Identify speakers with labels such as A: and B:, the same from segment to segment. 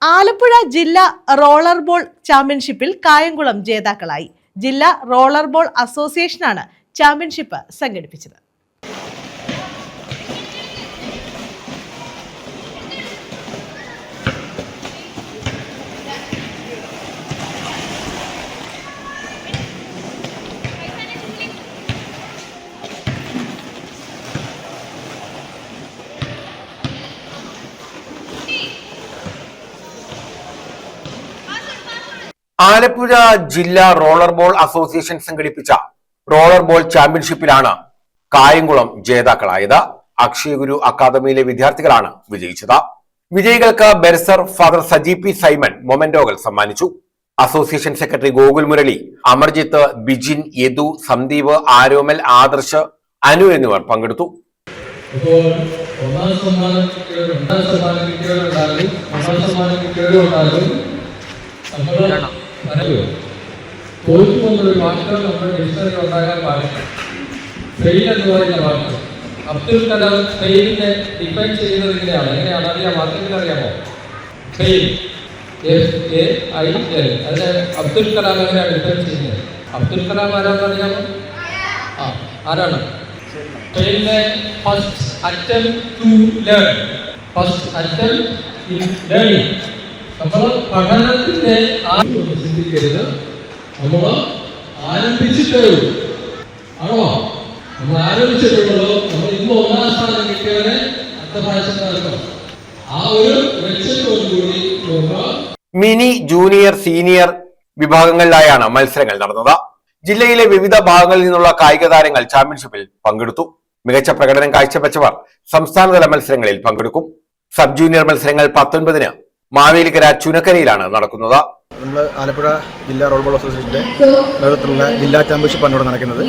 A: ആലപ്പുഴ ജില്ലാ roller ball ചാമ്പ്യൻഷിപ്പിൽ കായംകുളം ജേതാക്കളായി. ജില്ലാ റോളർ ബോൾ അസോസിയേഷനാണ് ചാമ്പ്യൻഷിപ്പ് സംഘടിപ്പിച്ചത്.
B: ആലപ്പുഴ ജില്ലാ റോളർ ബോൾ അസോസിയേഷൻ സംഘടിപ്പിച്ച റോളർ ബോൾ ചാമ്പ്യൻഷിപ്പിലാണ് കായംകുളം ജേതാക്കളായത്. അക്ഷയഗുരു അക്കാദമിയിലെ വിദ്യാർത്ഥികളാണ് വിജയിച്ചത്. വിജയികൾക്ക് ബെർസർ ഫാദർ സജി പി സൈമൺ മൊമെന്റോകൾ സമ്മാനിച്ചു. അസോസിയേഷൻ സെക്രട്ടറി ഗോകുൽ മുരളി, അമർജിത്ത്, ബിജിൻ, യദു, സന്ദീപ്, ആരോമൽ, ആദർശ്, അനു എന്നിവർ പങ്കെടുത്തു.
C: തോറ്റുകൊണ്ടൊരു വാക്ക് നമ്മുടെ ഡിക്ഷണറി ഉണ്ടാകാൻ പാടില്ല. ഫെയിൽ എന്ന് പറയുന്ന വാക്ക് അബ്ദുൽ കലാം ഫെയിലിനെ ഡിഫൈൻ ചെയ്യുന്നത് എങ്ങനെയാണ് അറിയാം? വാക്കെങ്കിലും അറിയാമോ? Fail, FAIL. അതിനെ അബ്ദുൽ കലാം എങ്ങനെയാണ് ഡിഫൈൻ ചെയ്യുന്നത്? അബ്ദുൽ കലാം ആരാണെന്ന് അറിയാമോ? ആരാണ്? ഫെയിലിനെ first attempt to learn, first attempt in learning. നമ്മൾ പഠനത്തിന്റെ ചിന്തിക്കരുത്, നമ്മൾ ആരംഭിച്ചിട്ടേ ഉള്ളൂ. ആണോ? നമ്മൾ ആരംഭിച്ചിട്ടുള്ളൂ. നമ്മൾ ഇന്ന് ഒന്നാം സ്ഥാനം കിട്ടിയവരെ അടുത്ത പ്രാവശ്യം നടക്കണം. ആ ഒരു ലക്ഷ്യത്തോടുകൂടി
B: മിനി, ജൂനിയർ, സീനിയർ വിഭാഗങ്ങളിലായാണ് മത്സരങ്ങൾ നടന്നത്. ജില്ലയിലെ വിവിധ ഭാഗങ്ങളിൽ നിന്നുള്ള കായിക താരങ്ങൾ ചാമ്പ്യൻഷിപ്പിൽ പങ്കെടുത്തു. മികച്ച പ്രകടനം കാഴ്ചവെച്ചവർ സംസ്ഥാനതല മത്സരങ്ങളിൽ പങ്കെടുക്കും. സബ് ജൂനിയർ മത്സരങ്ങൾ 19-ന് മാവേലിക്കര ചുനക്കരയിലാണ് നടക്കുന്നത്.
D: നമ്മൾ ആലപ്പുഴ ജില്ലാ റോൾ ബോൾ അസോസിയേഷൻ്റെ നേതൃത്വത്തിലുള്ള ജില്ലാ ചാമ്പ്യൻഷിപ്പാണ് ഇവിടെ നടക്കുന്നത്.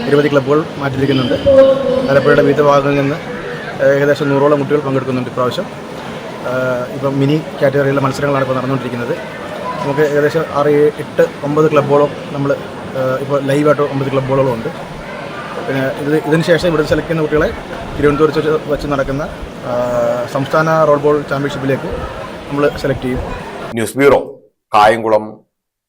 D: 20 ക്ലബ്ബുകൾ മാറ്റിയിരിക്കുന്നുണ്ട്. ആലപ്പുഴയുടെ വിവിധ ഭാഗങ്ങളിൽ നിന്ന് ഏകദേശം 100ഓളം കുട്ടികൾ പങ്കെടുക്കുന്നുണ്ട് ഇപ്രാവശ്യം. ഇപ്പം മിനി കാറ്റഗറിയിലുള്ള മത്സരങ്ങളാണ് ഇപ്പോൾ നടന്നുകൊണ്ടിരിക്കുന്നത്. നമുക്ക് ഏകദേശം 6, 8, 9 ക്ലബ്ബുകളോ നമ്മൾ ഇപ്പോൾ ലൈവായിട്ട് 9 ക്ലബ്ബുകളോളം ഉണ്ട്. പിന്നെ ഇതിന് ശേഷം ഇവിടെ സെലക്ട് ചെയ്യുന്ന കുട്ടികളെ തിരുവനന്തപുരത്ത് വെച്ച് നടക്കുന്ന സംസ്ഥാന റോൾ ബോൾ ചാമ്പ്യൻഷിപ്പിലേക്ക് നമ്മൾ സെലക്ട് ചെയ്യും.
B: News bureau, Kayamkulam.